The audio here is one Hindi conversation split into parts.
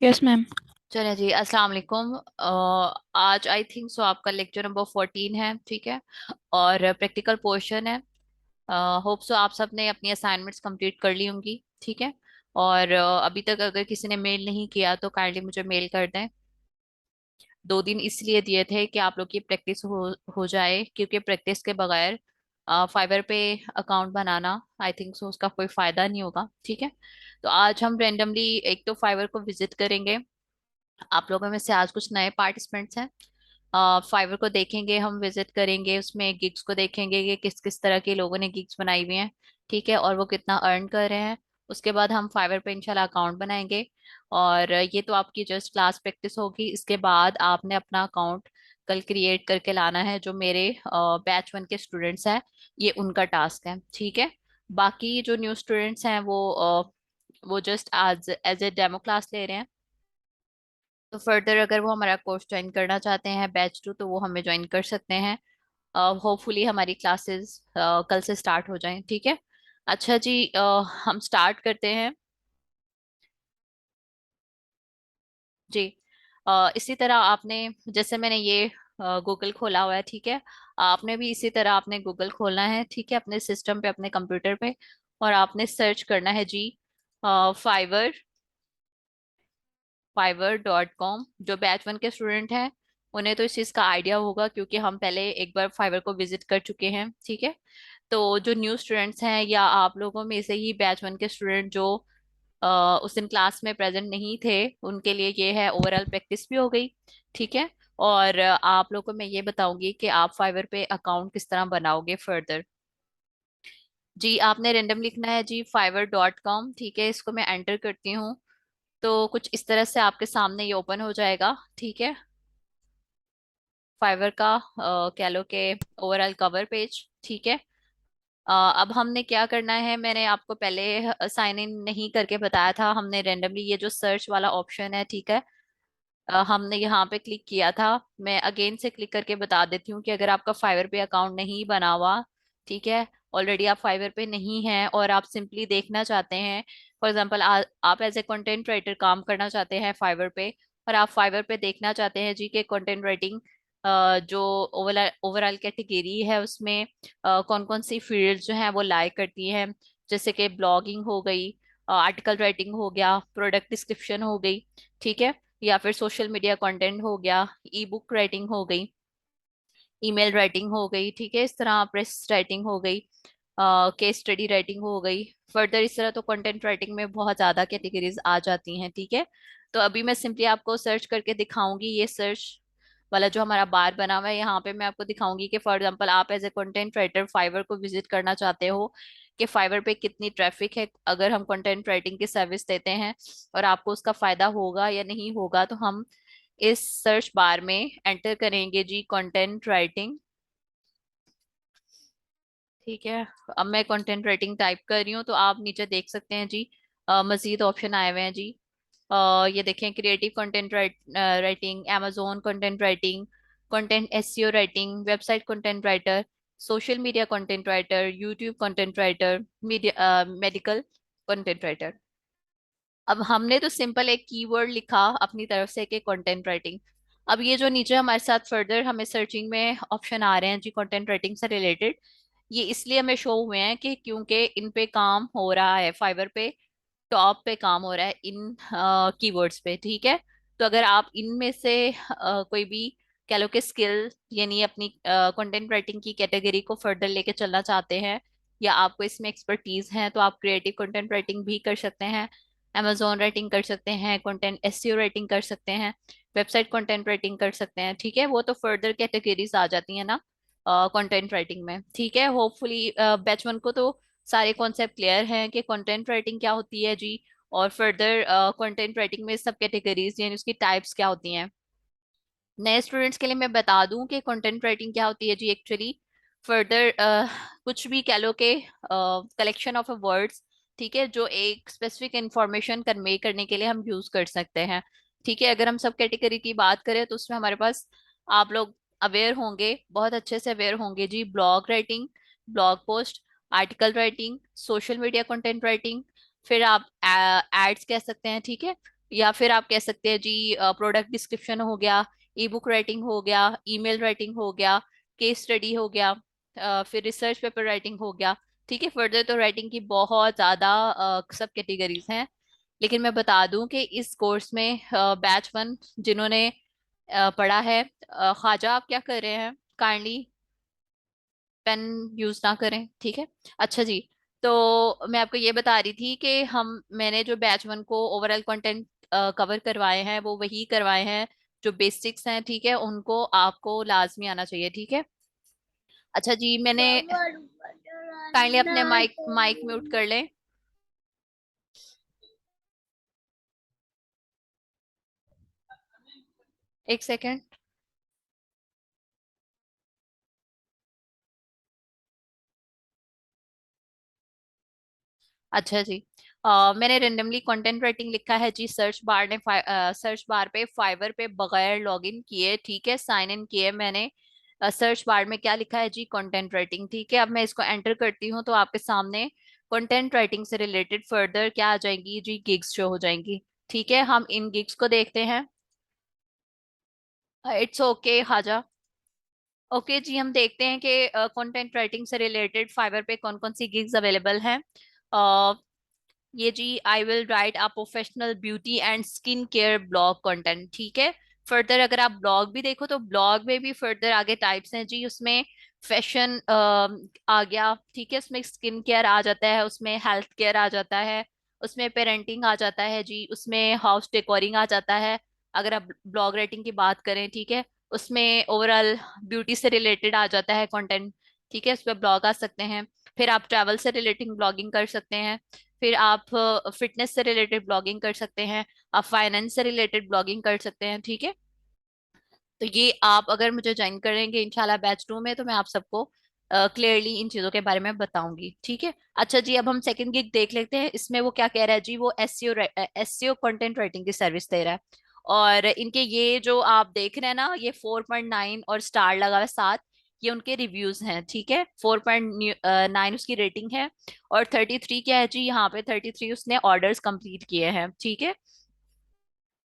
Yes ma'am. चलिए जी, अस्सलाम वालेकुम। आज आई थिंक सो आपका लेक्चर नंबर 14 है, ठीक है। और प्रैक्टिकल पोर्शन है। होप सो आप सब ने अपनी असाइनमेंट्स कंप्लीट कर ली होंगी, ठीक है। और अभी तक अगर किसी ने मेल नहीं किया तो काइंडली मुझे मेल कर दें। 2 दिन इसलिए दिए थे कि आप लोग की प्रैक्टिस हो जाए, क्योंकि प्रैक्टिस के बगैर फाइवर पे account banana I think so उसका कोई फायदा नहीं होगा, ठीक है। तो आज हम रेंडमली एक तो फाइवर को विजिट करेंगे। आप लोगों में से आज कुछ नए पार्टिसिपेंट्स हैं। फाइवर को देखेंगे, हम विजिट करेंगे, उसमें गिग्स को देखेंगे कि किस किस तरह के लोगों ने गिग्स बनाई हुई हैं, ठीक है, और वो कितना अर्न कर रहे हैं। उसके बाद हम फाइवर पे इंशाल्लाह अकाउंट बनाएंगे। और ये तो आपकी जस्ट क्लास प्रैक्टिस होगी। इसके बाद आपने अपना अकाउंट कल क्रिएट करके लाना है। जो मेरे बैच 1 के स्टूडेंट्स हैं, ये उनका टास्क है, ठीक है। बाकी जो न्यू स्टूडेंट्स हैं वो जस्ट आज एज ए डेमो क्लास ले रहे हैं। तो फर्दर अगर वो हमारा कोर्स ज्वाइन करना चाहते हैं बैच 2, तो वो हमें ज्वाइन कर सकते हैं। होपफुली हमारी क्लासेस कल से स्टार्ट हो जाएं, ठीक है। अच्छा जी, हम स्टार्ट करते हैं जी। इसी तरह आपने, जैसे मैंने ये गूगल खोला हुआ है, ठीक है। आपने भी इसी तरह आपने गूगल खोलना है, ठीक है, अपने सिस्टम पे, अपने कंप्यूटर पे। और आपने सर्च करना है जी, फाइवर, fiverr.com। जो बैच 1 के स्टूडेंट हैं उन्हें तो इस चीज़ का आइडिया होगा, क्योंकि हम पहले एक बार फाइवर को विजिट कर चुके हैं, ठीक है। तो जो न्यू स्टूडेंट्स हैं या आप लोगों में से ही बैच 1 के स्टूडेंट जो उस दिन क्लास में प्रेजेंट नहीं थे, उनके लिए ये है, ओवरऑल प्रैक्टिस भी हो गई, ठीक है। और आप लोगों को मैं ये बताऊंगी कि आप फाइवर पे अकाउंट किस तरह बनाओगे फर्दर। जी, आपने रेंडम लिखना है जी, fiverr.com, ठीक है। इसको मैं एंटर करती हूँ तो कुछ इस तरह से आपके सामने ये ओपन हो जाएगा, ठीक है। फाइवर का कह लो कि ओवरऑल कवर पेज, ठीक है। अब हमने क्या करना है, मैंने आपको पहले साइन इन नहीं करके बताया था। हमने रेंडमली ये जो सर्च वाला ऑप्शन है, ठीक है, हमने यहाँ पे क्लिक किया था। मैं अगेन से क्लिक करके बता देती हूँ कि अगर आपका फाइवर पे अकाउंट नहीं बना हुआ, ठीक है, ऑलरेडी आप फाइवर पे नहीं हैं और आप सिंपली देखना चाहते हैं, फॉर एग्जांपल आप एज ए कंटेंट राइटर काम करना चाहते हैं फाइवर पे, और आप फाइवर पे देखना चाहते हैं जी के कंटेंट राइटिंग जो ओवरऑल ओवरऑल कैटेगरी है उसमें कौन कौन सी फील्ड जो है वो लाइक करती हैं। जैसे कि ब्लॉगिंग हो गई, आर्टिकल राइटिंग हो गया, प्रोडक्ट डिस्क्रिप्शन हो गई, ठीक है, या फिर सोशल मीडिया कंटेंट हो गया, ई बुक राइटिंग हो गई, ईमेल राइटिंग हो गई, ठीक है, इस तरह प्रेस राइटिंग हो गई, केस स्टडी राइटिंग हो गई। फर्दर इस तरह तो कंटेंट राइटिंग में बहुत ज्यादा कैटेगरीज आ जाती हैं, ठीक है। तो अभी मैं सिंपली आपको सर्च करके दिखाऊंगी। ये सर्च वाला जो हमारा बार बना हुआ है, यहाँ पे मैं आपको दिखाऊंगी कि फॉर एग्जांपल आप as a content writer Fiverr को विजिट करना चाहते हो कि फाइवर पे कितनी ट्रैफिक है अगर हम कंटेंट राइटिंग की सर्विस देते हैं, और आपको उसका फायदा होगा या नहीं होगा। तो हम इस सर्च बार में एंटर करेंगे जी, कंटेंट राइटिंग, ठीक है। अब मैं कंटेंट राइटिंग टाइप कर रही हूँ तो आप नीचे देख सकते हैं जी, मजीद ऑप्शन आए हुए हैं जी। ये देखें, creative content writing, amazon content writing, content SEO writing, website content writer, social media content writer, YouTube content writer, media medical content writer. अब हमने तो सिंपल एक कीवर्ड लिखा अपनी तरफ से कि कंटेंट राइटिंग। अब ये जो नीचे हमारे साथ फर्दर हमें सर्चिंग में ऑप्शन आ रहे हैं जी कंटेंट राइटिंग से रिलेटेड, ये इसलिए हमें शो हुए हैं कि क्योंकि इन पे काम हो रहा है फाइवर पे, टॉप पे काम हो रहा है इन कीवर्ड्स पे, ठीक है। तो अगर आप इनमें से कोई भी कह लो कि स्किल, यानी अपनी कंटेंट राइटिंग की कैटेगरी को फर्दर लेके चलना चाहते हैं, या आपको इसमें एक्सपर्टीज है, तो आप क्रिएटिव कंटेंट राइटिंग भी कर सकते हैं, amazon राइटिंग कर सकते हैं, कंटेंट एसईओ राइटिंग कर सकते हैं, वेबसाइट कंटेंट राइटिंग कर सकते हैं, ठीक है। वो तो फर्दर कैटेगरीज आ जाती है ना कंटेंट राइटिंग में, ठीक है। होपफुली बैच 1 को तो सारे कॉन्सेप्ट क्लियर हैं कि कंटेंट राइटिंग क्या होती है जी, और फर्दर कंटेंट राइटिंग में सब कैटेगरीज यानी उसकी टाइप्स क्या होती हैं। नए स्टूडेंट्स के लिए मैं बता दूं कि कंटेंट राइटिंग क्या होती है जी, एक्चुअली फर्दर कुछ भी कह लो कि कलेक्शन ऑफ वर्ड्स, ठीक है, जो एक स्पेसिफिक इंफॉर्मेशन कन्वे करने के लिए हम यूज कर सकते हैं, ठीक है। अगर हम सब कैटेगरी की बात करें तो उसमें हमारे पास, आप लोग अवेयर होंगे, बहुत अच्छे से अवेयर होंगे जी, blog writing, blog post, article writing, social media content writing, फिर आप एड्स कह सकते हैं, ठीक है। या फिर आप कह सकते हैं जी प्रोडक्ट डिस्क्रिप्शन हो गया, ई बुक राइटिंग हो गया, ईमेल राइटिंग हो गया, केस स्टडी हो गया, फिर रिसर्च पेपर राइटिंग हो गया। ठीक है, फर्दर तो राइटिंग की बहुत ज्यादा सब कैटेगरीज हैं। लेकिन मैं बता दूं कि इस कोर्स में बैच वन जिन्होंने पढ़ा है, ख्वाजा आप क्या कर रहे हैं, काइंडली पेन यूज ना करें, ठीक है। अच्छा जी, तो मैं आपको ये बता रही थी कि मैंने जो बैच वन को ओवरऑल कंटेंट कवर करवाए हैं वो वही करवाए हैं जो बेसिक्स हैं, ठीक है, उनको आपको लाजमी आना चाहिए, ठीक है। अच्छा जी, मैंने काइंडली अपने माइक माइक म्यूट कर लें। एक सेकेंड। अच्छा जी, मैंने रेंडमली कंटेंट राइटिंग लिखा है जी, सर्च बार पे फाइवर पे बगैर लॉगिन किए, ठीक है, साइन इन किए मैंने। सर्च बार में क्या लिखा है जी, कंटेंट राइटिंग, ठीक है। अब मैं इसको एंटर करती हूँ तो आपके सामने कंटेंट राइटिंग से रिलेटेड फर्दर क्या आ जाएंगी जी, गिग्स शो हो जाएंगी। ठीक है, हम इन गिग्स को देखते हैं। इट्स ओके हाजा। ओके जी, हम देखते हैं कि कंटेंट राइटिंग से रिलेटेड फाइवर पे कौन कौन सी गिग्स अवेलेबल हैं। ये जी, I will write a professional beauty and skin care blog content, ठीक है। फर्दर अगर आप ब्लॉग भी देखो तो ब्लॉग में भी फर्दर आगे टाइप्स हैं जी, उसमें फैशन आ गया, ठीक है, उसमें स्किन केयर आ जाता है, उसमें हेल्थ केयर आ जाता है, उसमें पेरेंटिंग आ जाता है जी, उसमें हाउस डेकोरिंग आ जाता है। अगर आप ब्लॉग राइटिंग की बात करें, ठीक है, उसमें ओवरऑल ब्यूटी से रिलेटेड आ जाता है कंटेंट, ठीक है, उस पर ब्लॉग आ सकते हैं। फिर आप ट्रैवल से रिलेटिंग ब्लॉगिंग कर सकते हैं। फिर आप फिटनेस से रिलेटेड ब्लॉगिंग कर सकते हैं। आप फाइनेंस से रिलेटेड ब्लॉगिंग कर सकते हैं, ठीक है। तो ये आप अगर मुझे ज्वाइन करेंगे इंशाल्लाह बैच टू में, तो मैं आप सबको क्लियरली इन चीजों के बारे में बताऊंगी, ठीक है। अच्छा जी, अब हम सेकंड गिग देख लेते हैं। इसमें वो क्या कह रहा है जी, वो एसईओ कंटेंट राइटिंग की सर्विस दे रहा है। और इनके ये जो आप देख रहे हैं ना, ये 4.9 और स्टार लगा हुआ है 7, ये उनके रिव्यूज हैं, ठीक है। 4.9 उसकी रेटिंग है। और 33 क्या है जी, यहाँ पे 33 उसने ऑर्डर्स कंप्लीट किए हैं, ठीक है।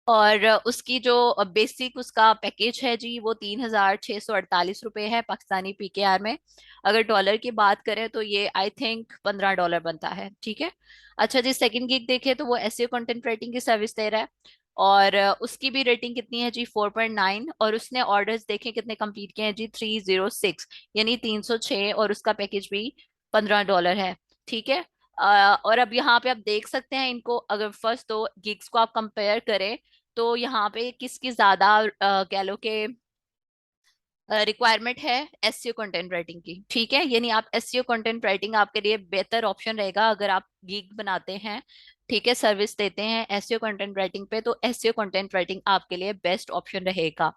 और उसकी जो बेसिक उसका पैकेज है जी, वो 3,648 रुपये है पाकिस्तानी पीकेआर में। अगर डॉलर की बात करें तो ये आई थिंक $15 बनता है, ठीक है। अच्छा जी, सेकंड गिग देखें तो वो एसईओ कंटेंट राइटिंग की सर्विस दे रहा है। और उसकी भी रेटिंग कितनी है जी, 4.9, और उसने ऑर्डर्स देखे कितने कंप्लीट किए हैं जी, 306, यानी 306, और उसका पैकेज भी $15 है, ठीक है। और अब यहाँ पे आप देख सकते हैं इनको, अगर फर्स्ट दो गिग्स को आप कंपेयर करें तो यहाँ पे किसकी ज्यादा कह लो कि रिक्वायरमेंट है, एसईओ कंटेंट राइटिंग की, ठीक है। यानी आप एसईओ कंटेंट राइटिंग आपके लिए बेहतर ऑप्शन रहेगा अगर आप गिग बनाते हैं, ठीक है, सर्विस देते हैं एसईओ कंटेंट राइटिंग पे, तो एसईओ कंटेंट राइटिंग आपके लिए बेस्ट ऑप्शन रहेगा,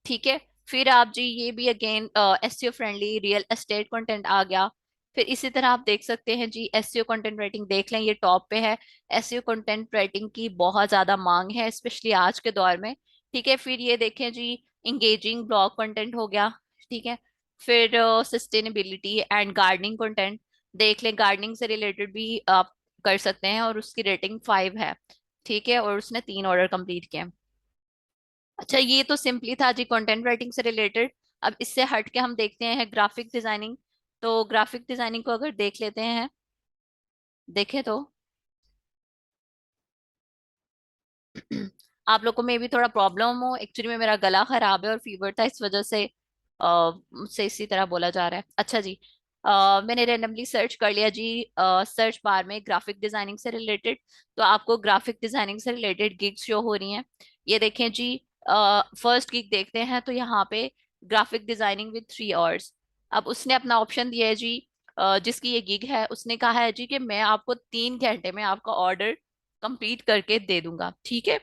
ठीक है। फिर आप जी, ये भी again SEO friendly real estate content आ गया। फिर इसी तरह आप देख सकते हैं जी, एसईओ कंटेंट राइटिंग देख लें, ये टॉप पे है। एसईओ कंटेंट राइटिंग की बहुत ज्यादा मांग है, स्पेशली आज के दौर में, ठीक है। फिर ये देखें जी, इंगेजिंग ब्लॉग कंटेंट हो गया, ठीक है। फिर सस्टेनेबिलिटी एंड गार्डनिंग कंटेंट देख लें, गार्डनिंग से रिलेटेड भी आप कर सकते हैं, और उसकी रेटिंग 5 है, ठीक है, और उसने 3 ऑर्डर कंप्लीट किए। अच्छा, ये तो सिंपली था जी कंटेंट राइटिंग से रिलेटेड। अब इससे हट के हम देखते हैं ग्राफिक डिजाइनिंग। तो ग्राफिक डिजाइनिंग को अगर देख लेते हैं, देखें तो आप लोगों में भी थोड़ा प्रॉब्लम हो, एक्चुअली में मेरा गला खराब है और फीवर था, इस वजह से मुझसे इसी तरह बोला जा रहा है। अच्छा जी, मैंने रैंडमली सर्च कर लिया जी, सर्च बार में ग्राफिक डिजाइनिंग से रिलेटेड। तो आपको ग्राफिक डिजाइनिंग से रिलेटेड गिग्स शो हो रही हैं। ये देखें जी, फर्स्ट गिग देखते हैं तो यहाँ पे ग्राफिक डिजाइनिंग विद 3 आवर्स। अब उसने अपना ऑप्शन दिया है जी, जिसकी ये गिग है, उसने कहा है जी कि मैं आपको 3 घंटे में आपका ऑर्डर कंप्लीट करके दे दूंगा, ठीक है।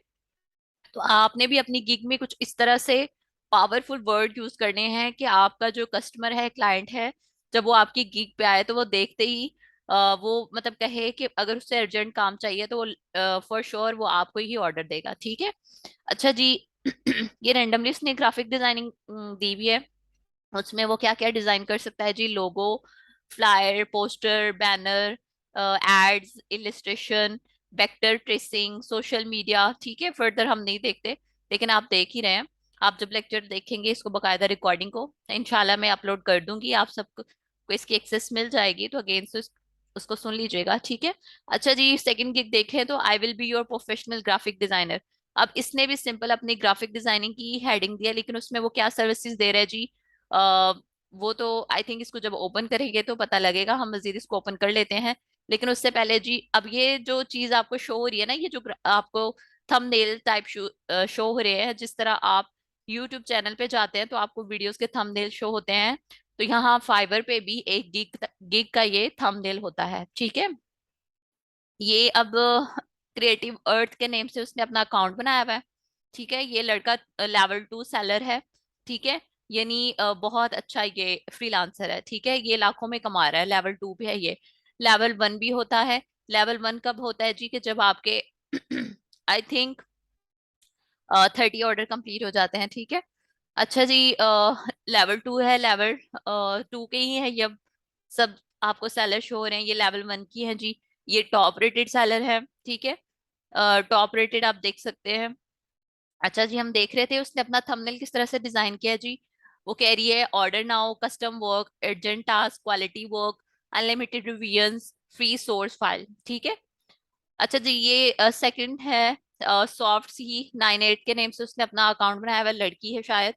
तो आपने भी अपनी गिग में कुछ इस तरह से पावरफुल वर्ड यूज करने हैं कि आपका जो कस्टमर है, क्लाइंट है, जब वो आपकी गिग पे आए तो वो देखते ही वो मतलब कहे कि अगर उसे अर्जेंट काम चाहिए तो वो फॉर श्योर वो आपको ही ऑर्डर देगा, ठीक है। अच्छा जी, ये रेंडमली उसने ग्राफिक डिजाइनिंग दी हुई है। उसमें वो क्या क्या डिजाइन कर सकता है जी, logo, flyer, poster, banner, ads, illustration, vector tracing, social media. ठीक है, फर्दर हम नहीं देखते, लेकिन आप देख ही रहे हैं। आप जब लेक्चर देखेंगे इसको बकायदा रिकॉर्डिंग को, इंशाल्लाह मैं अपलोड कर दूंगी, आप सबको को इसकी एक्सेस मिल जाएगी, तो अगेन से उसको सुन लीजिएगा। ठीक है। अच्छा जी, सेकंड गिग देखें तो I will be your professional graphic designer. अब इसने भी सिंपल अपनी ग्राफिक डिजाइनिंग की हेडिंग दिया, लेकिन उसमें वो क्या सर्विसेज दे रहा है जी, वो तो आई थिंक इसको जब ओपन करेंगे तो पता लगेगा। हम मजीद इसको ओपन कर लेते हैं, लेकिन उससे पहले जी, अब ये जो चीज आपको शो हो रही है ना, ये जो आपको थंबनेल टाइप शो हो रहे हैं, जिस तरह आप यूट्यूब चैनल पे जाते हैं तो आपको वीडियोस के थंबनेल शो होते हैं, तो यहाँ फाइवर पे भी एक गिग गिग का ये थंबनेल होता है। ठीक है। ये अब क्रिएटिव अर्थ के नेम से उसने अपना अकाउंट बनाया हुआ है। ठीक है, ये लड़का लेवल 2 सेलर है। ठीक है, यानी बहुत अच्छा ये फ्रीलांसर है। ठीक है, ये लाखों में कमा रहा है, लेवल 2 पे है ये। लेवल 1 भी होता है। लेवल 1 कब होता है जी, कि जब आपके आई थिंक 30 ऑर्डर कंप्लीट हो जाते हैं। ठीक है। अच्छा जी, लेवल 2 है, लेवल 2 के ही है ये सब। आपको सेलर शो हो रहे हैं, ये लेवल 1 की है जी। ये टॉप रेटेड सेलर है। ठीक है, टॉप रेटेड आप देख सकते हैं। अच्छा जी, हम देख रहे थे उसने अपना थंबनेल किस तरह से डिजाइन किया जी। वो कह रही है order now, custom work, urgent task, quality work, unlimited revisions, free source file. ठीक है। अच्छा जी, ये सेकंड है, सॉफ्ट सी 98 के नेम से उसने अपना अकाउंट बनाया हुआ है, लड़की है शायद।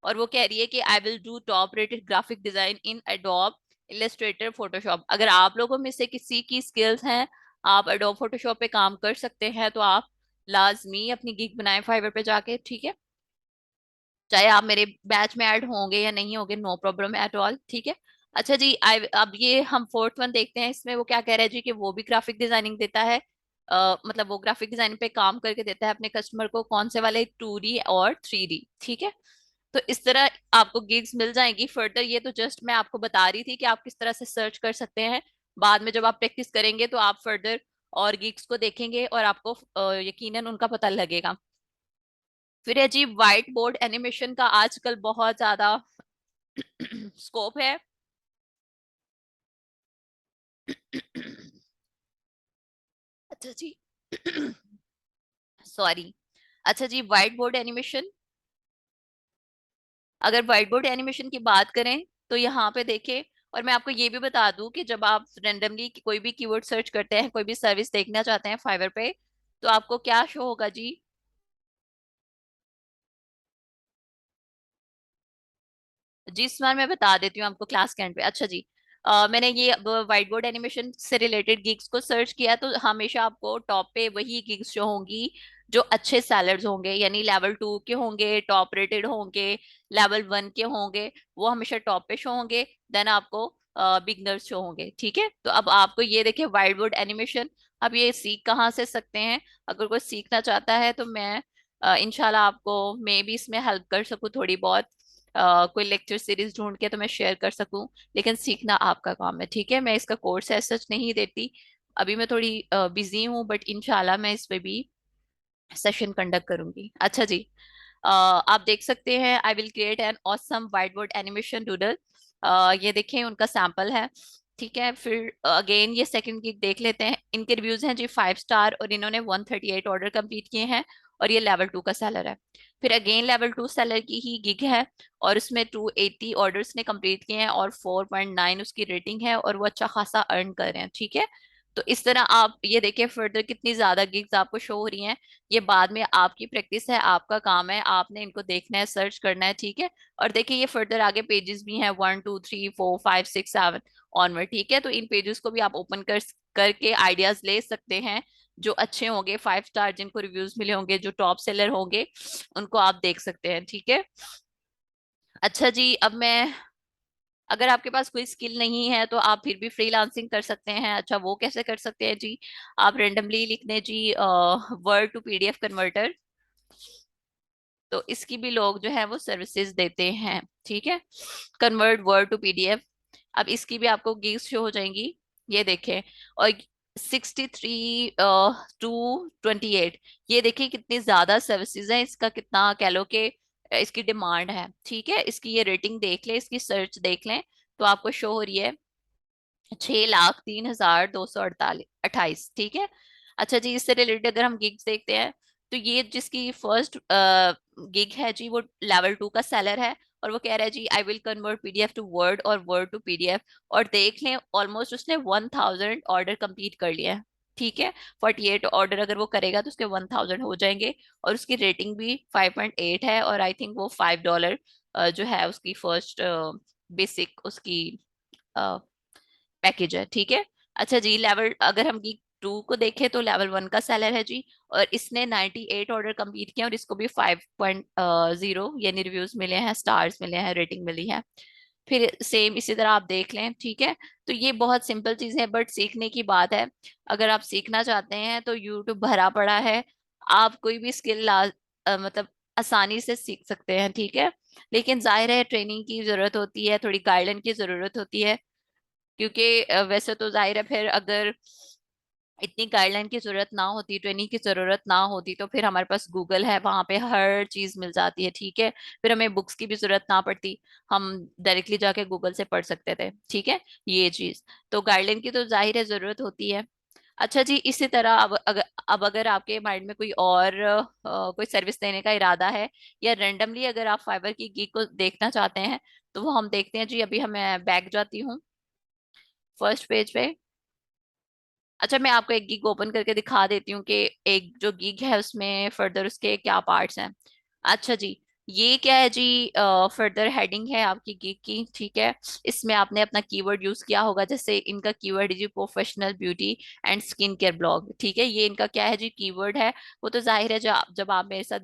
और वो कह रही है कि I will do top rated graphic design in adobe Illustrator Photoshop. अगर आप लोगों में से किसी की स्किल्स हैं, आप एडोब फोटोशॉप पे काम कर सकते हैं, तो आप लाजमी अपनी गिग बनाएं फाइवर पे जाके। ठीक है, चाहे आप मेरे बैच में ऐड होंगे या नहीं होंगे, नो प्रॉब्लम एट ऑल। ठीक है। अच्छा जी, आई अब ये हम फोर्थ वन देखते हैं, इसमें वो क्या कह रहा है जी, कि वो भी ग्राफिक डिजाइनिंग देता है। मतलब वो ग्राफिक डिजाइनिंग पे काम करके देता है अपने कस्टमर को, कौन से वाले, 2D और 3D। ठीक है। तो इस तरह आपको गिग्स मिल जाएंगी फर्दर। ये तो जस्ट मैं आपको बता रही थी कि आप किस तरह से सर्च कर सकते हैं। बाद में जब आप प्रैक्टिस करेंगे तो आप फर्दर और गिग्स को देखेंगे और आपको यकीनन उनका पता लगेगा। फिर है जी, व्हाइट बोर्ड एनिमेशन का आजकल बहुत ज्यादा स्कोप है। अच्छा जी, सॉरी। अच्छा जी, व्हाइट बोर्ड एनिमेशन, अगर व्हाइट बोर्ड एनिमेशन की बात करें तो यहाँ पे देखें। और मैं आपको ये भी बता दूं कि जब आप रेंडमली कोई भी कीवर्ड सर्च करते हैं, कोई भी सर्विस देखना चाहते हैं फाइवर पे, तो आपको क्या शो होगा जी। जी इस बार मैं बता देती हूँ आपको क्लास के एंड पे। अच्छा जी, मैंने ये व्हाइट बोर्ड एनिमेशन से रिलेटेड गिग्स को सर्च किया, तो हमेशा आपको टॉप पे वही गिग्स जो होंगी जो अच्छे सेलर्स होंगे, यानी लेवल 2 के होंगे, टॉप रेटेड होंगे, लेवल 1 के होंगे, वो हमेशा टॉप पे शो होंगे। देन आपको बिगनर्स शो होंगे। ठीक है, तो अब आपको ये देखिए व्हाइट बोर्ड एनिमेशन। अब ये सीख कहाँ से सकते हैं, अगर कोई सीखना चाहता है तो मैं इंशाल्लाह आपको मे भी इसमें हेल्प कर सकूँ थोड़ी बहुत। कोई लेक्चर सीरीज ढूंढ के तो मैं शेयर कर सकूं, लेकिन सीखना आपका काम है। ठीक है, मैं इसका कोर्स एज सच नहीं देती, अभी मैं थोड़ी बिजी हूँ, बट इंशाल्लाह मैं इस पे भी सेशन कंडक्ट करूंगी। अच्छा जी, आप देख सकते हैं I will create an awesome white board animation doodle. ये देखें उनका सैंपल है। ठीक है, फिर अगेन ये सेकंड गिग देख लेते हैं। इनके रिव्यूज हैं जी 5 स्टार, और इन्होंने 138 ऑर्डर कंप्लीट किए हैं, और ये लेवल 2 का सेलर है। फिर अगेन लेवल 2 सेलर की ही गिग है, और उसमें 280 ऑर्डर्स ने कंप्लीट किए हैं, और 4.9 उसकी रेटिंग है, और वो अच्छा खासा अर्न कर रहे हैं। ठीक है, तो इस तरह आप ये देखिए फर्दर कितनी ज्यादा गिग्स आपको शो हो रही हैं। ये बाद में आपकी प्रैक्टिस है, आपका काम है, आपने इनको देखना है, सर्च करना है। ठीक है, और देखिए ये फर्दर आगे पेजेस भी हैं, 1 2 3 4 5 6 7 ऑनवर्ड। ठीक है, तो इन पेजेस को भी आप ओपन करके आइडियाज ले सकते हैं, जो अच्छे होंगे, 5 स्टार जिनको रिव्यूज मिले होंगे, जो टॉप सेलर होंगे, उनको आप देख सकते हैं। ठीक है। अच्छा जी, अब मैं, अगर आपके पास कोई स्किल नहीं है तो आप फिर भी फ्रीलांसिंग कर सकते हैं। अच्छा, वो कैसे कर सकते हैं जी, आप रेंडमली लिख दें जी वर्ड टू पीडीएफ कन्वर्टर, तो इसकी भी लोग जो है वो सर्विसेज देते हैं। ठीक है, कन्वर्ट वर्ड टू पीडीएफ। अब इसकी भी आपको गिग्स शो हो जाएंगी, ये देखें। और 63 टू 28, ये देखिए कितनी ज्यादा सर्विसेज है, इसका कितना कह लो कि इसकी डिमांड है। ठीक है, इसकी ये रेटिंग देख लें, इसकी सर्च देख लें, तो आपको शो हो रही है 6,03,248, ठीक है। अच्छा जी, इससे रिलेटेड अगर हम गिग्स देखते हैं, तो ये जिसकी फर्स्ट गिग है जी, वो लेवल 2 का सेलर है। और वो कह रहा है जी, I will convert PDF to word और वर्ड टू पीडीएफ। और देख लें, ऑलमोस्ट उसने 1,000 ऑर्डर कंप्लीट कर लिया है, ठीक है। 48 ऑर्डर अगर वो करेगा तो उसके 1,000 हो जाएंगे। और उसकी रेटिंग भी 5.8 है, और आई थिंक वो $5 जो है उसकी फर्स्ट बेसिक उसकी पैकेज है, ठीक है। अच्छा जी, लेवल अगर हम गीक 2 को देखें तो लेवल 1 का सेलर है जी। और इसने 98 ऑर्डर कंप्लीट किए, और इसको भी 5.0 यानी रिव्यूज मिले हैं, स्टार्स मिले हैं, रेटिंग मिली है। फिर सेम इसी तरह आप देख लें, ठीक है। तो ये बहुत सिंपल चीजें हैं, बट सीखने की बात है। अगर आप सीखना चाहते हैं तो यूट्यूब भरा पड़ा है। आप कोई भी स्किल मतलब आसानी से सीख सकते हैं, ठीक है। लेकिन जाहिर है ट्रेनिंग की जरूरत होती है, थोड़ी गाइडलाइन की जरूरत होती है। क्योंकि वैसे तो जाहिर है, फिर अगर इतनी गाइडलाइन की जरूरत ना होती, ट्रेनिंग की जरूरत ना होती, तो फिर हमारे पास गूगल है, वहां पे हर चीज मिल जाती है, ठीक है। फिर हमें बुक्स की भी जरूरत ना पड़ती, हम डायरेक्टली जाके गूगल से पढ़ सकते थे, ठीक है। ये चीज तो गाइडलाइन की तो जाहिर है जरूरत होती है। अच्छा जी, इसी तरह अब अगर आपके माइंड में कोई और कोई सर्विस देने का इरादा है, या रेंडमली अगर आप फाइबर की गीग को देखना चाहते हैं, तो वो हम देखते हैं जी। अभी हमें बैक जाती हूँ फर्स्ट पेज पे। अच्छा, मैं आपको एक गीग ओपन करके दिखा देती हूँ कि एक जो गीग है उसमें फर्दर उसके क्या पार्ट्स हैं। अच्छा जी, ये क्या है जी, फर्दर हेडिंग है आपकी गीग की, ठीक है। इसमें आपने अपना कीवर्ड यूज किया होगा, जैसे इनका कीवर्ड है जी professional beauty and skin care blog, ठीक है। ये इनका क्या है जी, कीवर्ड है। वो तो जाहिर है, जब आप मेरे साथ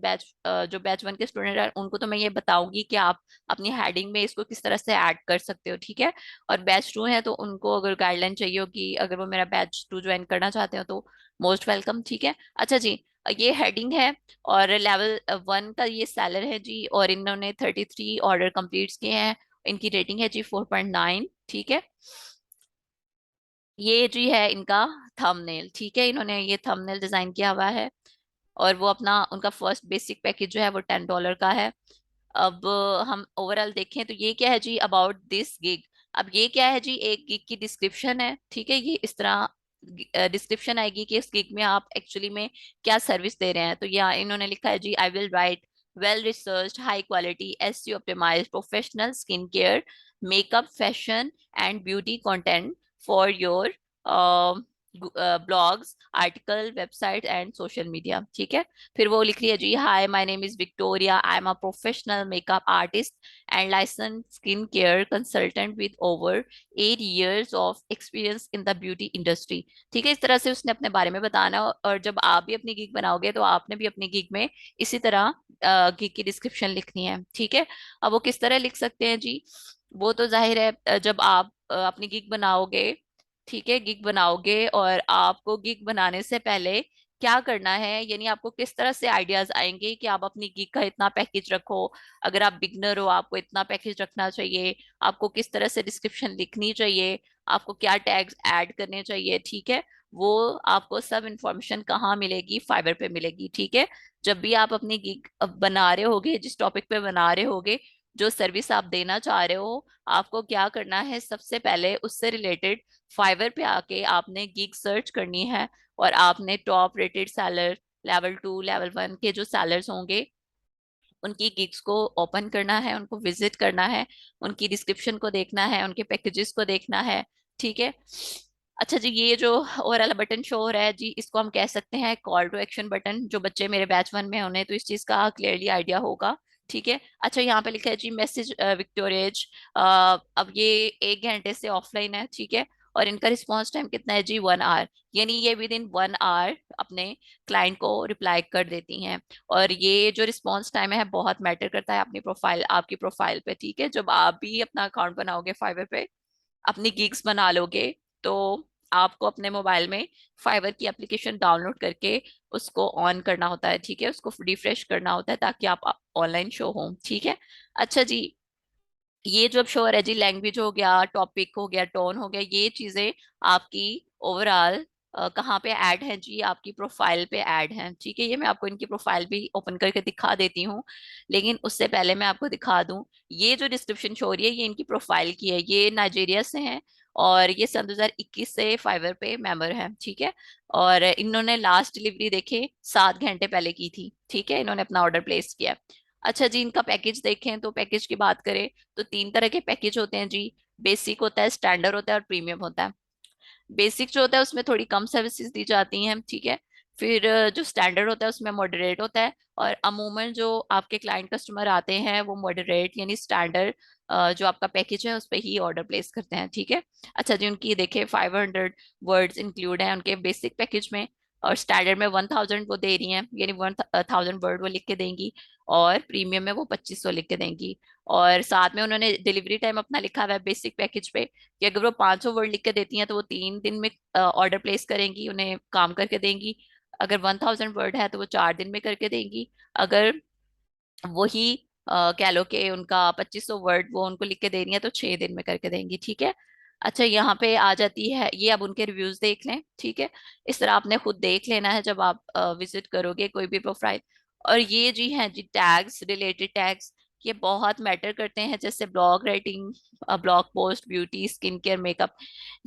जो बैच 1 के स्टूडेंट हैं उनको तो मैं ये बताऊंगी कि आप अपनी हेडिंग में इसको किस तरह से ऐड कर सकते हो, ठीक है। और बैच 2 है तो उनको अगर गाइडलाइन चाहिए होगी, अगर वो मेरा बैच 2 ज्वाइन करना चाहते हो, तो मोस्ट वेलकम, ठीक है। अच्छा जी, ये हेडिंग है। और लेवल 1 का ये सेलर है जी, और इन्होंने 33 ऑर्डर कंप्लीट किए हैं। इनकी रेटिंग है जी 4.9, ठीक है। ये जी है इनका थंबनेल, ठीक है। इन्होंने ये थंबनेल डिजाइन किया हुआ है। और वो अपना उनका फर्स्ट बेसिक पैकेज जो है वो $10 का है। अब हम ओवरऑल देखें तो ये क्या है जी, अबाउट दिस गिग। अब ये क्या है जी, एक गिग की डिस्क्रिप्शन है, ठीक है। ये इस तरह डिस्क्रिप्शन आएगी कि इस गिग में आप एक्चुअली में क्या सर्विस दे रहे हैं। तो यहाँ इन्होंने लिखा है जी, I will write well researched high quality SEO optimised professional skin care makeup fashion and beauty content for your blogs article website and social media, ठीक है। फिर वो लिख रही है जी, hi my name is Victoria, I am a professional makeup artist and license skin care consultant with over 8 years of experience in the beauty industry, ठीक है। इस तरह से उसने अपने बारे में बताना। और जब आप भी अपनी गिग बनाओगे तो आपने भी अपनी गिग में इसी तरह गिग की डिस्क्रिप्शन लिखनी है, ठीक है। अब वो किस तरह लिख सकते हैं जी, वो तो जाहिर है जब आप अपनी गिग बनाओगे, ठीक है, गिग बनाओगे, और आपको गिग बनाने से पहले क्या करना है, यानी आपको किस तरह से आइडियाज आएंगे कि आप अपनी गिग का इतना पैकेज रखो। अगर आप बिगनर हो, आपको इतना पैकेज रखना चाहिए, आपको किस तरह से डिस्क्रिप्शन लिखनी चाहिए, आपको क्या टैग्स ऐड करने चाहिए, ठीक है। वो आपको सब इंफॉर्मेशन कहाँ मिलेगी, फाइवर पे मिलेगी, ठीक है। जब भी आप अपनी गिग बना रहे होगे, जिस टॉपिक पे बना रहे होगे, जो सर्विस आप देना चाह रहे हो, आपको क्या करना है, सबसे पहले उससे रिलेटेड फाइवर पे आके आपने गिग सर्च करनी है। और आपने top rated seller, level 2 level 1 के जो सेलर्स होंगे, उनकी गिग्स को ओपन करना है, उनको विजिट करना है, उनकी डिस्क्रिप्शन को देखना है, उनके पैकेजेस को देखना है, ठीक है। अच्छा जी, ये जो ओवरऑल बटन शो हो रहा है जी, इसको हम कह सकते हैं कॉल टू एक्शन बटन। जो बच्चे मेरे बैच 1 में होने तो इस चीज का क्लियरली आइडिया होगा, ठीक है। अच्छा, यहाँ पे लिखा है जी, मैसेज विक्टोरियज। अब ये 1 घंटे से ऑफलाइन है, ठीक है। और इनका रिस्पॉन्स टाइम कितना है जी, 1 आवर। यानी ये विद इन 1 आवर अपने क्लाइंट को रिप्लाई कर देती हैं। और ये जो रिस्पॉन्स टाइम है बहुत मैटर करता है अपनी प्रोफाइल, आपकी प्रोफाइल पे, ठीक है। जब आप भी अपना अकाउंट बनाओगे फाइवर पे, अपनी गिग्स बना लोगे, तो आपको अपने मोबाइल में फाइवर की एप्लीकेशन डाउनलोड करके उसको ऑन करना होता है, ठीक है। उसको रिफ्रेश करना होता है ताकि आप ऑनलाइन शो हो, ठीक है। अच्छा जी, ये जो अब शो है जी, लैंग्वेज हो गया, टॉपिक हो गया, टोन हो गया, ये चीजें आपकी ओवरऑल कहाँ पे ऐड है जी, आपकी प्रोफाइल पे ऐड है, ठीक है। ये मैं आपको इनकी प्रोफाइल भी ओपन करके दिखा देती हूँ। लेकिन उससे पहले मैं आपको दिखा दूं, ये जो डिस्क्रिप्शन शो हो रही है ये इनकी प्रोफाइल की है, ये नाइजीरिया से हैं। और ये सन 2021 से फाइवर पे मेंबर है, ठीक है। और इन्होंने लास्ट डिलीवरी देखे 7 घंटे पहले की थी, ठीक है, इन्होंने अपना ऑर्डर प्लेस किया। अच्छा जी, इनका पैकेज देखें तो पैकेज की बात करें तो 3 तरह के पैकेज होते हैं जी। बेसिक होता है, स्टैंडर्ड होता है और प्रीमियम होता है। बेसिक जो होता है उसमें थोड़ी कम सर्विसेज दी जाती हैं, ठीक है। फिर जो स्टैंडर्ड होता है उसमें मॉडरेट होता है। और अमूमन जो आपके क्लाइंट कस्टमर आते हैं वो मॉडरेट यानी स्टैंडर्ड जो आपका पैकेज है उस पर ही ऑर्डर प्लेस करते हैं, ठीक है। अच्छा जी, उनकी देखिए 500 वर्ड्स इंक्लूड हैं उनके बेसिक पैकेज में। और स्टैंडर्ड में 1000 वो दे रही हैं, यानी 1000 वर्ड वो लिख के देंगी। और प्रीमियम में वो 2500 लिख के देंगी। और साथ में उन्होंने डिलीवरी टाइम अपना लिखा हुआ है बेसिक पैकेज पे कि अगर वो 500 वर्ड लिख के देती हैं तो वो 3 दिन में ऑर्डर प्लेस करेंगी, उन्हें काम करके देंगी। अगर 1000 वर्ड है तो वो 4 दिन में करके देंगी। अगर वही कह लो कि उनका 2500 वर्ड वो उनको लिख के देनी है तो 6 दिन में करके देंगी, ठीक है। अच्छा, यहाँ पे आ जाती है ये, अब उनके रिव्यूज देख लें, ठीक है। इस तरह आपने खुद देख लेना है जब आप विजिट करोगे कोई भी प्रोफाइल। और ये जी हैं जी टैग्स, रिलेटेड टैग्स, ये बहुत मैटर करते हैं, जैसे blog writing, blog post, beauty, skin care, makeup.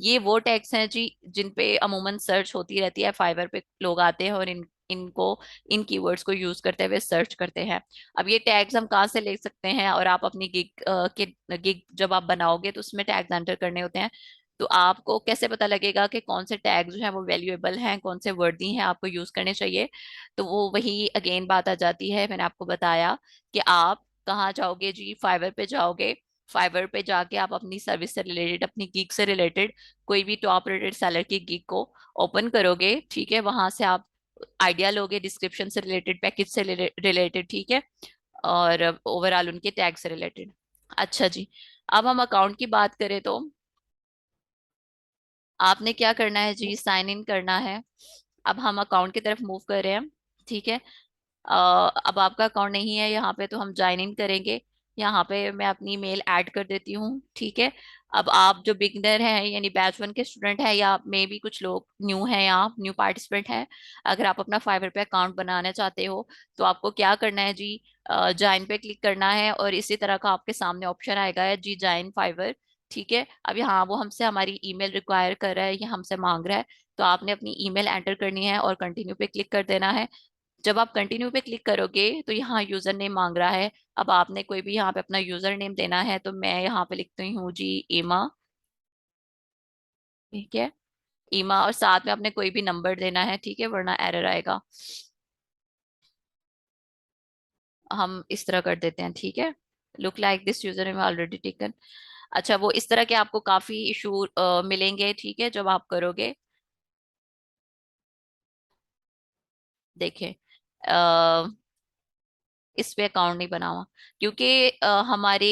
ये वो टैग्स हैं जी जिन पे अमूमन सर्च होती रहती है, फाइवर पे लोग आते हैं और इनको इन कीवर्ड्स को यूज करते हुए सर्च करते हैं। अब ये टैग्स हम कहाँ से ले सकते हैं, और आप अपनी गिग के गिग जब आप बनाओगे तो उसमें टैग्स एंटर करने होते हैं। तो आपको कैसे पता लगेगा कि कौन से टैग जो है वो वैल्यूएबल हैं, कौन से वर्दी हैं, आपको यूज करने चाहिए। तो वो वही अगेन बात आ जाती है, मैंने आपको बताया कि आप कहाँ जाओगे जी, फाइवर पे जाओगे। फाइवर पे जाके आप अपनी सर्विस से रिलेटेड, अपनी गिग से रिलेटेड कोई भी टॉप रेटेड सेलर की गिग को ओपन करोगे, ठीक है। वहां से आप आइडिया लोगे डिस्क्रिप्शन से रिलेटेड, पैकेज से रिलेटेड, ठीक है। और ओवरऑल उनके टैग से रिलेटेड। अच्छा जी, अब हम अकाउंट की बात करें तो आपने क्या करना है जी, साइन इन करना है। अब हम अकाउंट की तरफ मूव कर रहे हैं, ठीक है। अब आपका अकाउंट नहीं है यहाँ पे तो हम ज्वाइन इन करेंगे। यहाँ पे मैं अपनी मेल ऐड कर देती हूँ, ठीक है। अब आप जो बिगनर हैं यानी बैच 1 के स्टूडेंट हैं, या मे भी कुछ लोग न्यू हैं, या आप न्यू पार्टिसिपेंट हैं, अगर आप अपना फाइवर पे अकाउंट बनाना चाहते हो तो आपको क्या करना है जी, ज्वाइन पे क्लिक करना है और इसी तरह का आपके सामने ऑप्शन आएगा है जी, ज्वाइन फाइवर, ठीक है। अब यहाँ वो हमसे हमारी ईमेल रिक्वायर कर रहा है, ये हमसे मांग रहा है। तो आपने अपनी ईमेल एंटर करनी है और कंटिन्यू पे क्लिक कर देना है। जब आप कंटिन्यू पे क्लिक करोगे तो यहाँ यूजर नेम मांग रहा है। अब आपने कोई भी यहाँ पे अपना यूजर नेम देना है, तो मैं यहाँ पे लिखती हूँ जी ईमा, ठीक है, ईमा। और साथ में आपने कोई भी नंबर देना है, ठीक है, वरना एरर आएगा। हम इस तरह कर देते हैं, ठीक है। Look like this user name already taken. अच्छा, वो इस तरह के आपको काफी इशू मिलेंगे, ठीक है, जब आप करोगे। देखें, इस पे अकाउंट नहीं बना हुआ क्योंकि हमारे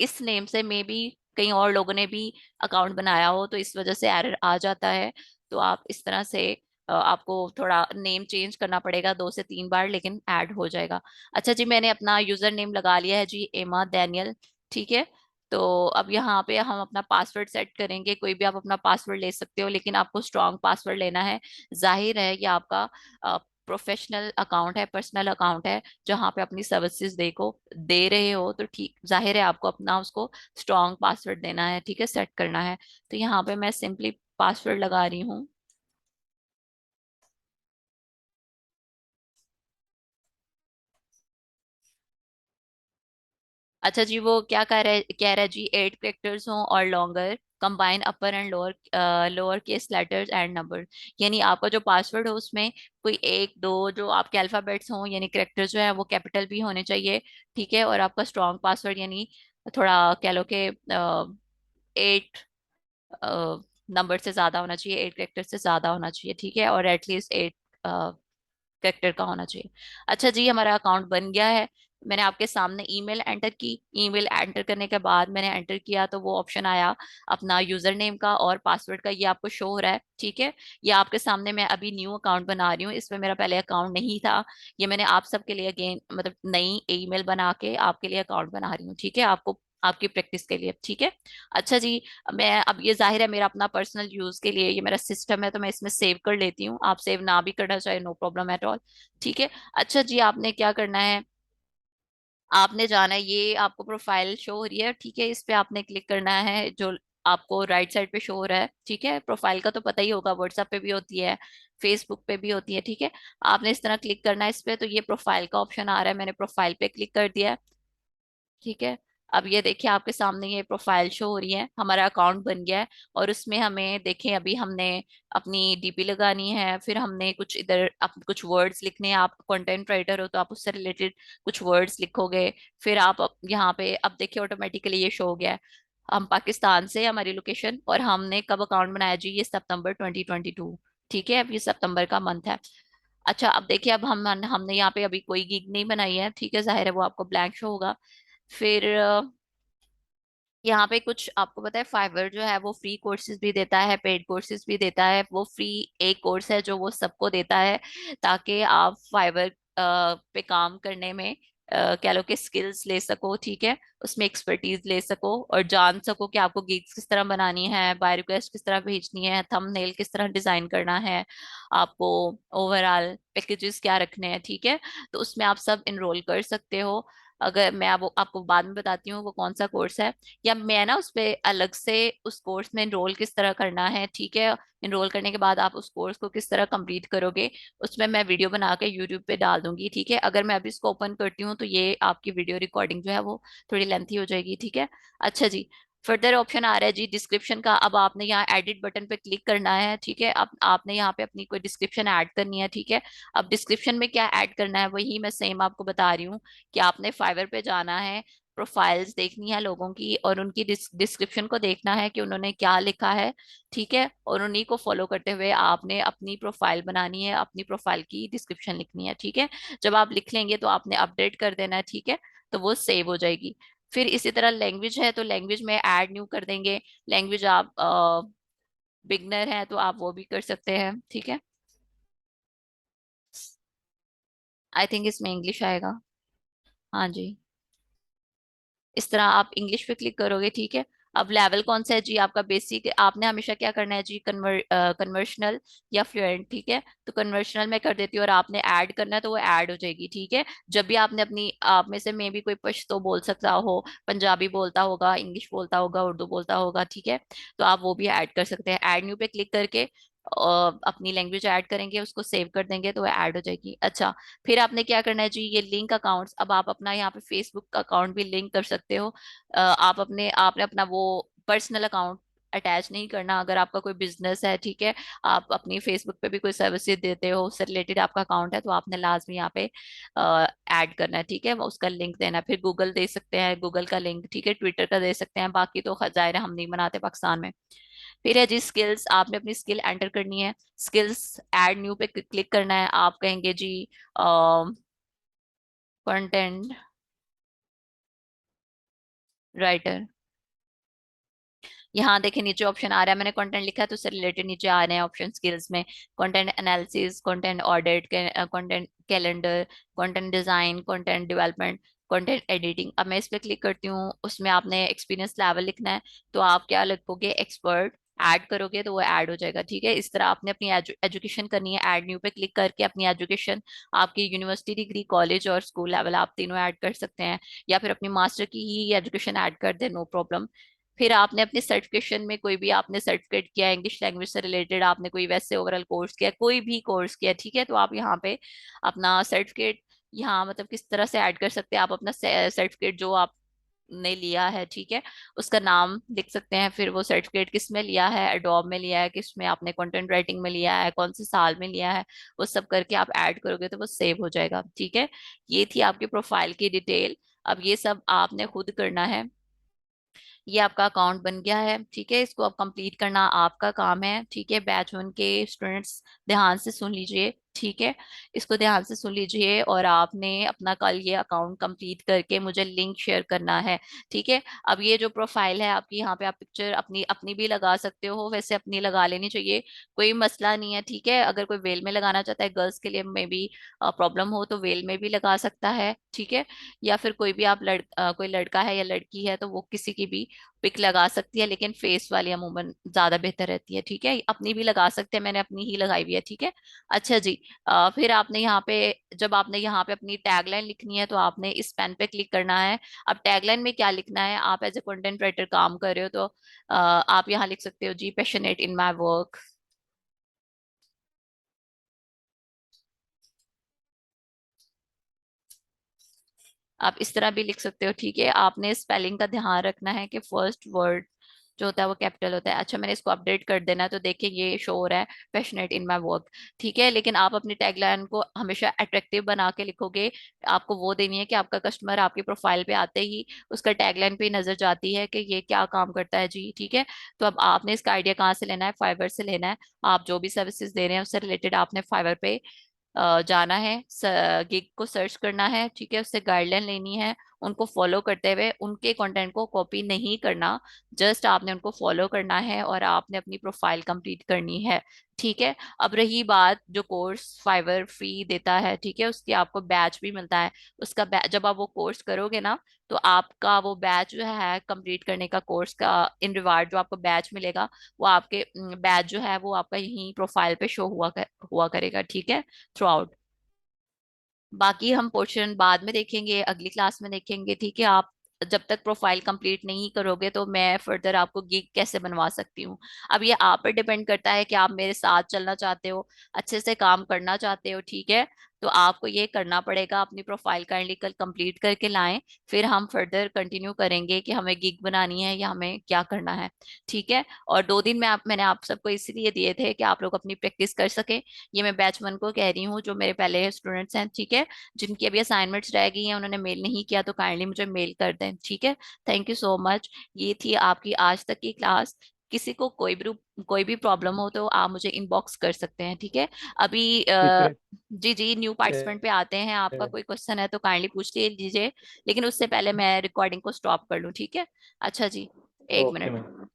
इस नेम से मे बी कई और लोगों ने भी अकाउंट बनाया हो, तो इस वजह से एरर आ जाता है। तो आप इस तरह से आपको थोड़ा नेम चेंज करना पड़ेगा 2 से 3 बार, लेकिन ऐड हो जाएगा। अच्छा जी, मैंने अपना यूजर नेम लगा लिया है जी, एमा डैनियल, ठीक है। तो अब यहाँ पे हम अपना पासवर्ड सेट करेंगे। कोई भी आप अपना पासवर्ड ले सकते हो, लेकिन आपको स्ट्रॉन्ग पासवर्ड लेना है। जाहिर है कि आपका प्रोफेशनल अकाउंट है, पर्सनल अकाउंट है, जहाँ पे अपनी सर्विसेज देखो दे रहे हो, तो ठीक जाहिर है आपको अपना उसको स्ट्रॉन्ग पासवर्ड देना है, ठीक है, सेट करना है। तो यहाँ पे मैं सिंपली पासवर्ड लगा रही हूँ। अच्छा जी, वो क्या कह रहा है जी, 8 कैरेक्टर्स हों और longer, combine upper and lower case letters and number. यानी आपका जो पासवर्ड हो उसमें कोई एक दो जो आपके अल्फाबेट्स हों, यानी कैरेक्टर्स जो है वो कैपिटल भी होने चाहिए, ठीक है। और आपका स्ट्रॉन्ग पासवर्ड यानी थोड़ा कह लो कि 8 नंबर से ज्यादा होना चाहिए, 8 कैरेक्टर से ज्यादा होना चाहिए, ठीक है। और एटलीस्ट 8 कैरेक्टर का होना चाहिए। अच्छा जी, हमारा अकाउंट बन गया है। मैंने आपके सामने ईमेल एंटर की। ईमेल एंटर करने के बाद मैंने एंटर किया तो वो ऑप्शन आया अपना यूजर नेम का और पासवर्ड का, ये आपको शो हो रहा है, ठीक है। ये आपके सामने मैं अभी न्यू अकाउंट बना रही हूँ, इसमें मेरा पहले अकाउंट नहीं था। ये मैंने आप सबके लिए अगेन मतलब नई ईमेल बना के आपके लिए अकाउंट बना रही हूँ, ठीक है, आपको आपकी प्रैक्टिस के लिए, ठीक है। अच्छा जी, मैं अब ये जाहिर है मेरा अपना पर्सनल यूज के लिए ये मेरा सिस्टम है, तो मैं इसमें सेव कर लेती हूँ। आप सेव ना भी करना चाहे, नो प्रॉब्लम एट ऑल, ठीक है। अच्छा जी, आपने क्या करना है, आपने जाना है, ये आपको प्रोफाइल शो हो रही है, ठीक है, इस पे आपने क्लिक करना है जो आपको राइट साइड पे शो हो रहा है, ठीक है। प्रोफाइल का तो पता ही होगा, व्हाट्सएप पे भी होती है, फेसबुक पे भी होती है, ठीक है। आपने इस तरह क्लिक करना है इस पे, तो ये प्रोफाइल का ऑप्शन आ रहा है, मैंने प्रोफाइल पे क्लिक कर दिया है, ठीक है। अब ये देखिए आपके सामने ये प्रोफाइल शो हो रही है, हमारा अकाउंट बन गया है। और उसमें हमें देखें, अभी हमने अपनी डीपी लगानी है, फिर हमने कुछ इधर कुछ वर्ड्स लिखने हैं। आप कंटेंट राइटर हो तो आप उससे रिलेटेड कुछ वर्ड्स लिखोगे। फिर आप यहाँ पे अब देखिए ऑटोमेटिकली ये शो हो गया है, हम पाकिस्तान से, हमारी लोकेशन, और हमने कब अकाउंट बनाया जी, ये सितंबर 2022, ठीक है। अब ये सितंबर का मंथ है। अच्छा अब देखिए, अब हमने यहाँ पे अभी कोई गिग नहीं बनाई है, ठीक है, जाहिर है वो आपको ब्लैंक शो होगा। फिर यहाँ पे कुछ आपको पता है, फाइवर जो है वो फ्री कोर्सेज भी देता है, पेड कोर्सेज भी देता है। वो फ्री एक कोर्स है जो वो सबको देता है, ताकि आप फाइवर पे काम करने में कह लो कि स्किल्स ले सको, ठीक है। उसमें एक्सपर्टीज ले सको और जान सको कि आपको गिग्स किस तरह बनानी है, बाय रिक्वेस्ट किस तरह भेजनी है, थंबनेल किस तरह डिजाइन करना है, आपको ओवरऑल पैकेजेस क्या रखने हैं, ठीक है। तो उसमें आप सब इनरोल कर सकते हो। अगर मैं आपको बाद में बताती हूँ वो कौन सा कोर्स है, या मैं ना उस पे अलग से उस कोर्स में इनरोल किस तरह करना है, ठीक है। इनरोल करने के बाद आप उस कोर्स को किस तरह कंप्लीट करोगे, उसमें मैं वीडियो बना के यूट्यूब पे डाल दूंगी, ठीक है। अगर मैं अभी इसको ओपन करती हूँ तो ये आपकी वीडियो रिकॉर्डिंग जो है वो थोड़ी लेंथी हो जाएगी, ठीक है। अच्छा जी, फर्दर ऑप्शन आ रहा है जी डिस्क्रिप्शन का। अब आपने यहाँ एडिट बटन पे क्लिक करना है, ठीक है। अब आपने यहाँ पे अपनी कोई डिस्क्रिप्शन ऐड करनी है, ठीक है। अब डिस्क्रिप्शन में क्या ऐड करना है वही मैं सेम आपको बता रही हूँ, कि आपने फाइवर पे जाना है, प्रोफाइल्स देखनी है लोगों की, और उनकी डिस्क्रिप्शन को देखना है कि उन्होंने क्या लिखा है, ठीक है। और उन्हीं को फॉलो करते हुए आपने अपनी प्रोफाइल बनानी है, अपनी प्रोफाइल की डिस्क्रिप्शन लिखनी है, ठीक है। जब आप लिख लेंगे तो आपने अपडेट कर देना है, ठीक है। तो वो सेव हो जाएगी। फिर इसी तरह लैंग्वेज है तो लैंग्वेज में ऐड न्यू कर देंगे। लैंग्वेज आप बिगनर है तो आप वो भी कर सकते हैं, ठीक है। आई थिंक इसमें इंग्लिश आएगा। हाँ जी, इस तरह आप इंग्लिश पे क्लिक करोगे, ठीक है। अब लेवल कौन सा है जी आपका, बेसिक। आपने हमेशा क्या करना है जी, कन्वर्शनल या फ्लुएंट, ठीक है। तो कन्वर्शनल में कर देती हूँ, और आपने ऐड करना है तो वो ऐड हो जाएगी, ठीक है। जब भी आपने अपनी, आप में से मे भी कोई पश्तो बोल सकता हो, पंजाबी बोलता होगा, इंग्लिश बोलता होगा, उर्दू बोलता होगा, ठीक है। तो आप वो भी ऐड कर सकते हैं। ऐड न्यू पे क्लिक करके अपनी लैंग्वेज ऐड करेंगे, उसको सेव कर देंगे तो वो ऐड हो जाएगी। अच्छा, फिर आपने क्या करना है जी, ये लिंक अकाउंट्स। अब आप अपना यहाँ पे फेसबुक अकाउंट भी लिंक कर सकते हो। आपने अपना वो पर्सनल अकाउंट अटैच नहीं करना, अगर आपका कोई बिजनेस है, ठीक है, आप अपनी फेसबुक पे भी कोई सर्विसेज देते हो, उससे रिलेटेड आपका अकाउंट है, तो आपने लाजमी यहाँ पे ऐड करना है, ठीक है। उसका लिंक देना है। फिर गूगल दे सकते हैं, गूगल का लिंक, ठीक है। ट्विटर का दे सकते हैं, बाकी तो जाहिर है हम नहीं बनाते पाकिस्तान में। फिर है जी स्किल्स, आपने अपनी स्किल एंटर करनी है। स्किल्स ऐड न्यू पे क्लिक करना है। आप कहेंगे जी कंटेंट राइटर। यहाँ देखें नीचे ऑप्शन आ रहा है, मैंने कंटेंट लिखा है तो उससे रिलेटेड नीचे आ रहे हैं ऑप्शन स्किल्स में। Content analysis, content audit, content calendar, content design, content development, content editing. अब मैं इस पे क्लिक करती हूँ, उसमें आपने एक्सपीरियंस लेवल लिखना है। तो आप क्या लिखोगे, एक्सपर्ट। ऐड करोगे तो वो ऐड हो जाएगा, ठीक है। इस तरह आपने अपनी एजुकेशन करनी है। ऐड न्यू पे क्लिक करके अपनी एजुकेशन, आपकी यूनिवर्सिटी डिग्री, कॉलेज और स्कूल लेवल, आप तीनों ऐड कर सकते हैं, या फिर अपनी मास्टर की ही एजुकेशन ऐड कर दे, नो प्रॉब्लम। फिर आपने अपने सर्टिफिकेशन में कोई भी आपने सर्टिफिकेट किया इंग्लिश लैंग्वेज से रिलेटेड, आपने कोई वैसे ओवरऑल कोर्स किया, कोई भी कोर्स किया, ठीक है, तो आप यहाँ पे अपना सर्टिफिकेट यहाँ मतलब किस तरह से ऐड कर सकते हैं। आप अपना सर्टिफिकेट जो आपने लिया है, ठीक है, उसका नाम लिख सकते हैं। फिर वो सर्टिफिकेट किस में लिया है, एडोब में लिया है, किस में आपने कंटेंट राइटिंग में लिया है, कौन से साल में लिया है, वो सब करके आप ऐड करोगे तो वो सेव हो जाएगा, ठीक है। ये थी आपकी प्रोफाइल की डिटेल। अब ये सब आपने खुद करना है। ये आपका अकाउंट बन गया है, ठीक है। इसको अब कंप्लीट करना आपका काम है, ठीक है। बैच वन के स्टूडेंट्स ध्यान से सुन लीजिए, ठीक है। इसको ध्यान से सुन लीजिए, और आपने अपना कल ये अकाउंट कंप्लीट करके मुझे लिंक शेयर करना है, ठीक है। अब ये जो प्रोफाइल है आपकी, यहाँ पे आप पिक्चर अपनी अपनी भी लगा सकते हो, वैसे अपनी लगा लेनी चाहिए, कोई मसला नहीं है, ठीक है। अगर कोई वेल में लगाना चाहता है, गर्ल्स के लिए में भी प्रॉब्लम हो तो वेल में भी लगा सकता है, ठीक है। या फिर कोई भी आप कोई लड़का है या लड़की है तो वो किसी की भी पिक लगा सकती है, लेकिन फेस वाली अमूमन ज्यादा बेहतर रहती है। ठीक है, अपनी भी लगा सकते हैं, मैंने अपनी ही लगाई हुई है। ठीक है। अच्छा जी। फिर आपने यहाँ पे, जब आपने यहाँ पे अपनी टैगलाइन लिखनी है तो आपने इस पेन पे क्लिक करना है। अब टैगलाइन में क्या लिखना है, आप एज ए कंटेंट राइटर काम कर रहे हो तो आप यहाँ लिख सकते हो जी, पैशनेट इन माई वर्क। आप इस तरह भी लिख सकते हो। ठीक है, आपने स्पेलिंग का ध्यान रखना है कि फर्स्ट वर्ड जो होता है वो कैपिटल होता है। अच्छा, मैंने इसको अपडेट कर देना है, तो देखिए ये शो हो रहा है, पैशनेट इन माय वर्क। ठीक है, लेकिन आप अपनी टैगलाइन को हमेशा अट्रैक्टिव बना के लिखोगे। आपको वो देनी है कि आपका कस्टमर आपकी प्रोफाइल पे आते ही उसका टैगलाइन पे ही नजर जाती है कि ये क्या काम करता है जी। ठीक है, तो अब आपने इसका आइडिया कहाँ से लेना है, फाइवर से लेना है। आप जो भी सर्विसेज दे रहे हैं उससे रिलेटेड आपने फाइवर पे जाना है, गिग को सर्च करना है। ठीक है, उससे गाइडलाइन लेनी है, उनको फॉलो करते हुए उनके कंटेंट को कॉपी नहीं करना, जस्ट आपने उनको फॉलो करना है और आपने अपनी प्रोफाइल कंप्लीट करनी है। ठीक है। अब रही बात, जो कोर्स फाइवर फ्री देता है, ठीक है, उसकी आपको बैच भी मिलता है। उसका जब आप वो कोर्स करोगे ना, तो आपका वो बैच जो है कंप्लीट करने का, कोर्स का इन रिवार्ड जो आपको बैच मिलेगा, वो आपके बैच जो है वो आपका यहीं प्रोफाइल पे शो हुआ करेगा। ठीक है, थ्रू आउट। बाकी हम पोर्शन बाद में देखेंगे, अगली क्लास में देखेंगे। ठीक है, आप जब तक प्रोफाइल कंप्लीट नहीं करोगे तो मैं फर्दर आपको गिग कैसे बनवा सकती हूँ। अब ये आप पर डिपेंड करता है कि आप मेरे साथ चलना चाहते हो, अच्छे से काम करना चाहते हो। ठीक है, तो आपको ये करना पड़ेगा, अपनी प्रोफाइल काइंडली कल कंप्लीट करके लाएं, फिर हम फर्दर कंटिन्यू करेंगे कि हमें गिग बनानी है या हमें क्या करना है। ठीक है, और 2 दिन में मैंने आप सबको इसलिए दिए थे कि आप लोग अपनी प्रैक्टिस कर सके। ये मैं बैच 1 को कह रही हूँ, जो मेरे पहले स्टूडेंट्स हैं। ठीक है, जिनकी अभी असाइनमेंट्स रह गई हैं, उन्होंने मेल नहीं किया, तो काइंडली मुझे मेल कर दें। ठीक है, थैंक यू सो मच। ये थी आपकी आज तक की क्लास। किसी को कोई भी प्रॉब्लम हो तो आप मुझे इनबॉक्स कर सकते हैं। ठीक है, अभी ठीक है। जी जी, न्यू पार्टिसिपेंट पे आते हैं, आपका कोई क्वेश्चन है तो काइंडली पूछ लीजिए, लेकिन उससे पहले मैं रिकॉर्डिंग को स्टॉप कर लूँ। ठीक है। अच्छा जी, एक ओके मैम। मिनट।